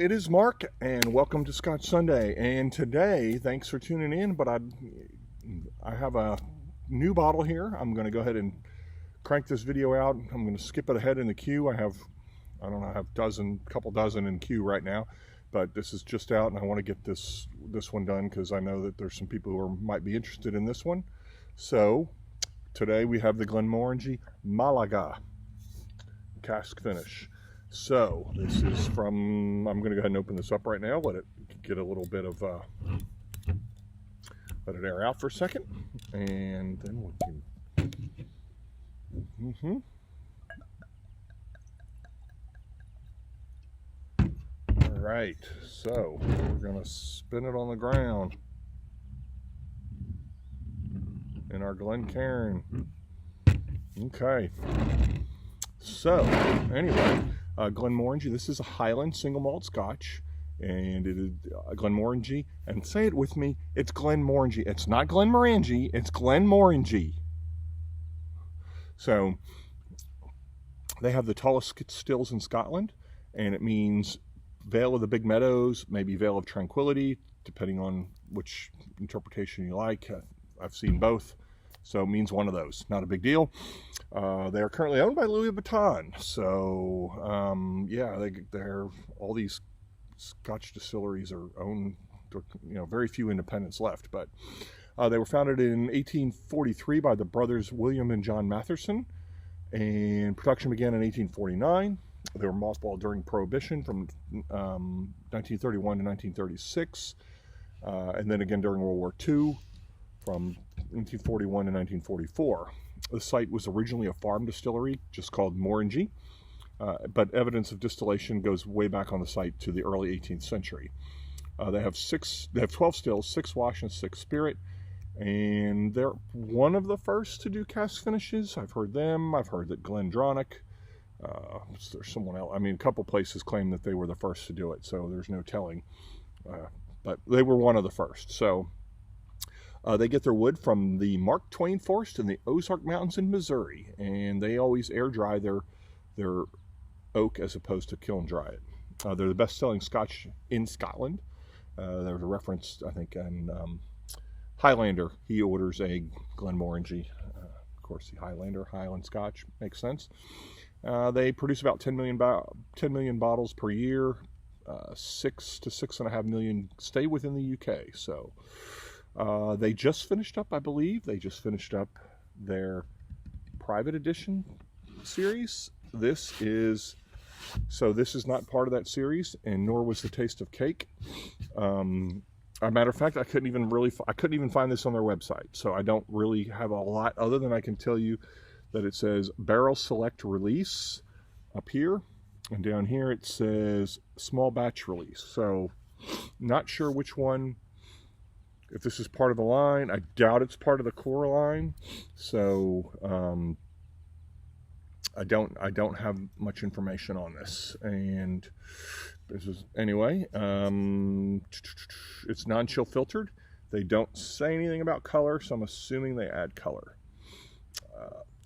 it is Mark, and welcome to Scotch Sunday. And today, thanks for tuning in, but I have a new bottle here. I'm going to go ahead and crank this video out. I'm going to skip it ahead in the queue. I don't know, I have a couple dozen in queue right now, but this is just out, and I want to get this one done because I know that there's some people who might be interested in this one. So today we have the Glenmorangie Malaga Cask finish. So this is from, I'm going to go ahead and open this up right now, let it get a little bit of, let it air out for a second, and then we can, All right, so we're going to spin it on the ground in our Glencairn. Okay, so anyway, Glenmorangie, this is a Highland single malt Scotch, and it is Glenmorangie, and say it with me, it's Glenmorangie. It's not Glenmorangie, it's Glenmorangie. So they have the tallest stills in Scotland, and it means Vale of the Big Meadows, maybe Vale of Tranquility, depending on which interpretation you like. I've seen both, so it means one of those. Not a big deal. They are currently owned by Louis Vuitton, so yeah, they're all these Scotch distilleries are owned. You know, very few independents left, but they were founded in 1843 by the brothers William and John Matherson, and production began in 1849. They were mothballed during Prohibition from 1931 to 1936, and then again during World War II from 1941 to 1944. The site was originally a farm distillery, just called Morangie, but evidence of distillation goes way back on the site to the early 18th century. They have 12 stills, 6 wash and 6 spirit, and they're one of the first to do cask finishes. I've heard them. I've heard that Glendronach. There's someone else. I mean, a couple places claim that they were the first to do it, so there's no telling. But they were one of the first. So they get their wood from the Mark Twain Forest in the Ozark Mountains in Missouri, and they always air dry their oak as opposed to kiln dry it. They're the best-selling Scotch in Scotland. There's a reference, I think, in Highlander. He orders a Glenmorangie. Of course, the Highland Scotch makes sense. They produce about 10 million bottles per year. 6 to 6.5 million stay within the UK. So they just finished up, I believe, their private edition series. This is not part of that series, and nor was the Taste of Cake. As a matter of fact, I couldn't even find this on their website, so I don't really have a lot other than I can tell you that it says Barrel Select Release up here, and down here it says Small Batch Release. So not sure which one, if this is part of the line. I doubt it's part of the core line, so I don't have much information on this. And this is, anyway, it's non-chill filtered. They don't say anything about color, so I'm assuming they add color.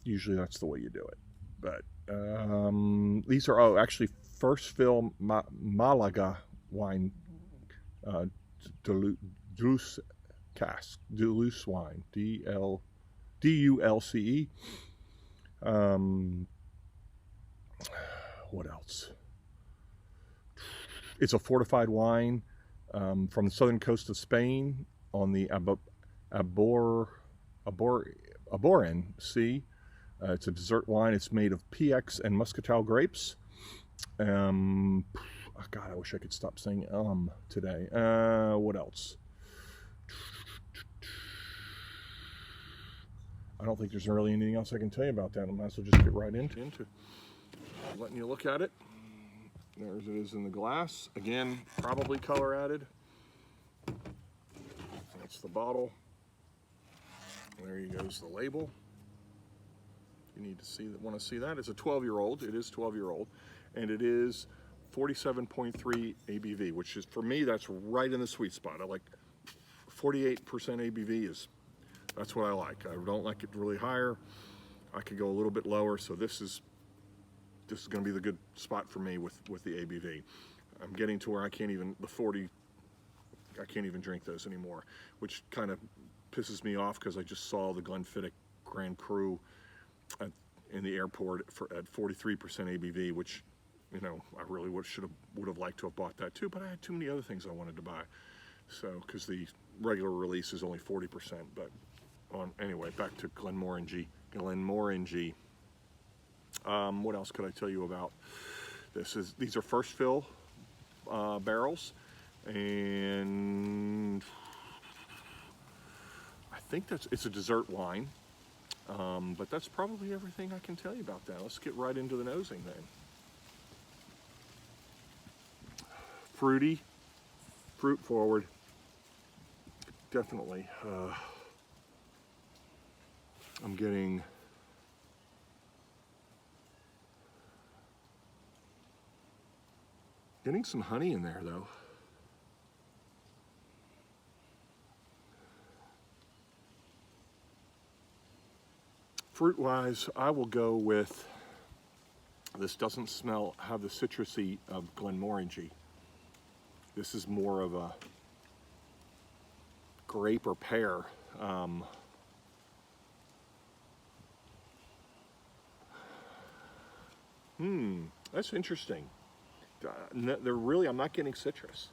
Usually that's the way you do it. But these are, actually, first fill Malaga wine, Dulce Cask, Dulce wine, D-U-L-C-E. What else? It's a fortified wine from the southern coast of Spain on the Aboran Sea. It's a dessert wine. It's made of PX and Muscatel grapes. God, I wish I could stop saying today. What else? I don't think there's really anything else I can tell you about that. I might as well just get right into letting you look at it. There it is in the glass. Again, probably color added. That's the bottle. There goes the label. You need to see that. Want to see that? It's a 12-year-old. It is 12-year-old, and it is 47.3 ABV, which is, for me, that's right in the sweet spot. I like 48% ABV that's what I like. I don't like it really higher. I could go a little bit lower, so this is going to be the good spot for me with the ABV. I'm getting to where I can't even, the 40, I can't even drink those anymore, which kind of pisses me off because I just saw the Glenfiddich Grand Cru in the airport at 43% ABV, which, you know, I really would have liked to have bought that too, but I had too many other things I wanted to buy. So, because the regular release is only 40%, but anyway, back to Glenmorangie. What else could I tell you about? These are first fill barrels, and I think it's a dessert wine, but that's probably everything I can tell you about that. Let's get right into the nosing then. Fruity, fruit forward, definitely. I'm getting some honey in there though. Fruit wise, I will go with, this doesn't have the citrusy of Glenmorangie. This is more of a grape or pear. That's interesting. I'm not getting citrus.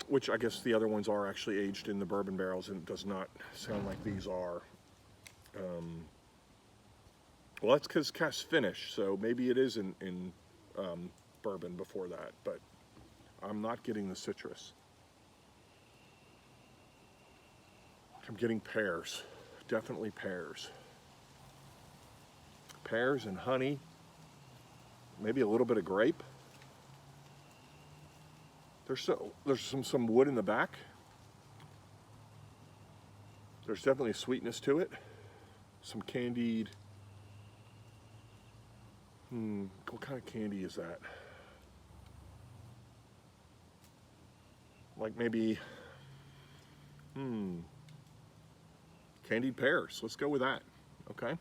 Which I guess the other ones are actually aged in the bourbon barrels, and it does not sound like these are. Well, that's because cask finished, so maybe it is in bourbon before that, but I'm not getting the citrus. I'm getting pears, definitely pears. Pears and honey, maybe a little bit of grape. There's some wood in the back. There's definitely a sweetness to it. Some candied. What kind of candy is that? Like maybe, candied pears. Let's go with that. Okay.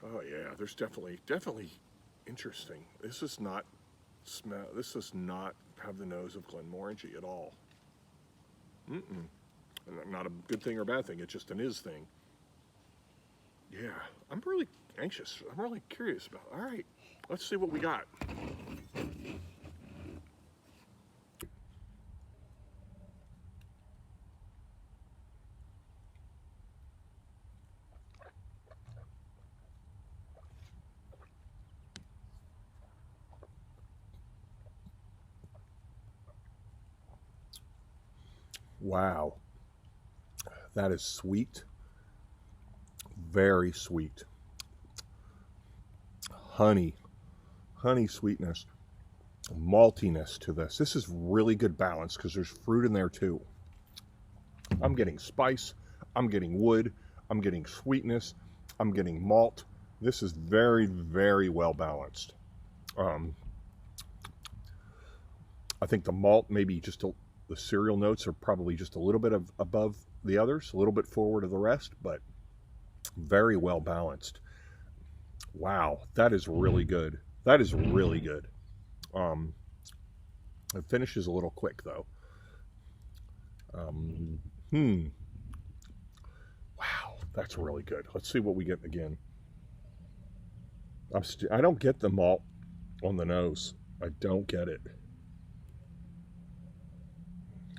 Oh yeah, there's definitely interesting. This does not have the nose of Glenmorangie at all. Not a good thing or bad thing, it's just an is thing. Yeah, I'm really anxious. I'm really curious about it. All right, let's see what we got. Wow, that is sweet, very sweet. Honey sweetness, maltiness to this. This is really good balance because there's fruit in there too. I'm getting spice, I'm getting wood, I'm getting sweetness, I'm getting malt. This is very, very well balanced. I think the malt maybe the cereal notes are probably just a little bit above the others, a little bit forward of the rest, but very well balanced. Wow, that is really good. That is really good. It finishes a little quick though. Wow, that's really good. Let's see what we get again. I don't get the malt on the nose. I don't get it.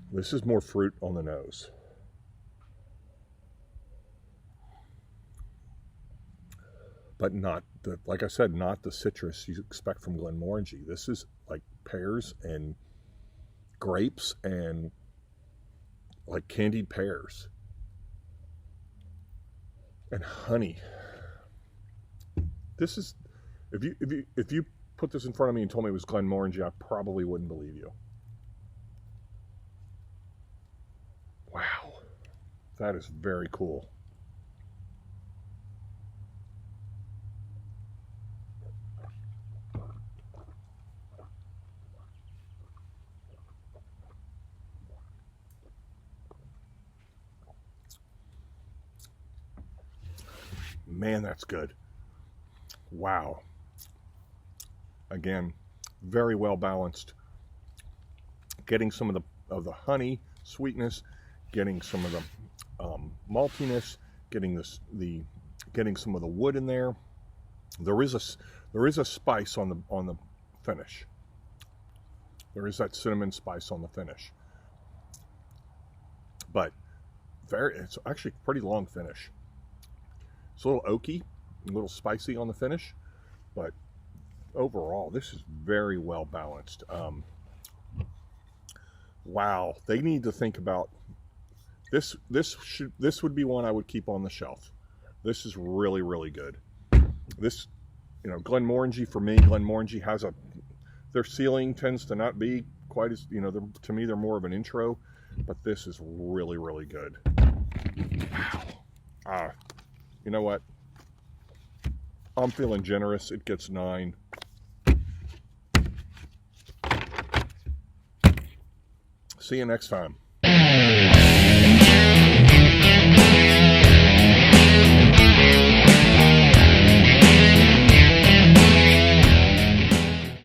This is more fruit on the nose. But not like I said, not the citrus you expect from Glenmorangie. This is like pears and grapes and like candied pears and honey. This is, if you put this in front of me and told me it was Glenmorangie, I probably wouldn't believe you. Wow, that is very cool. Man, that's good. Wow. Again, very well balanced. Getting some of the honey sweetness, getting some of the maltiness, getting some of the wood in there. There is a spice on the finish. There is that cinnamon spice on the finish, but it's actually a pretty long finish. It's a little oaky, a little spicy on the finish, but overall, this is very well balanced. Wow, they need to think about this. This would be one I would keep on the shelf. This is really, really good. This, Glenmorangie, for me, Glenmorangie has their ceiling tends to not be quite as, to me, they're more of an intro, but this is really, really good. Wow. You know what? I'm feeling generous. It gets 9. See you next time.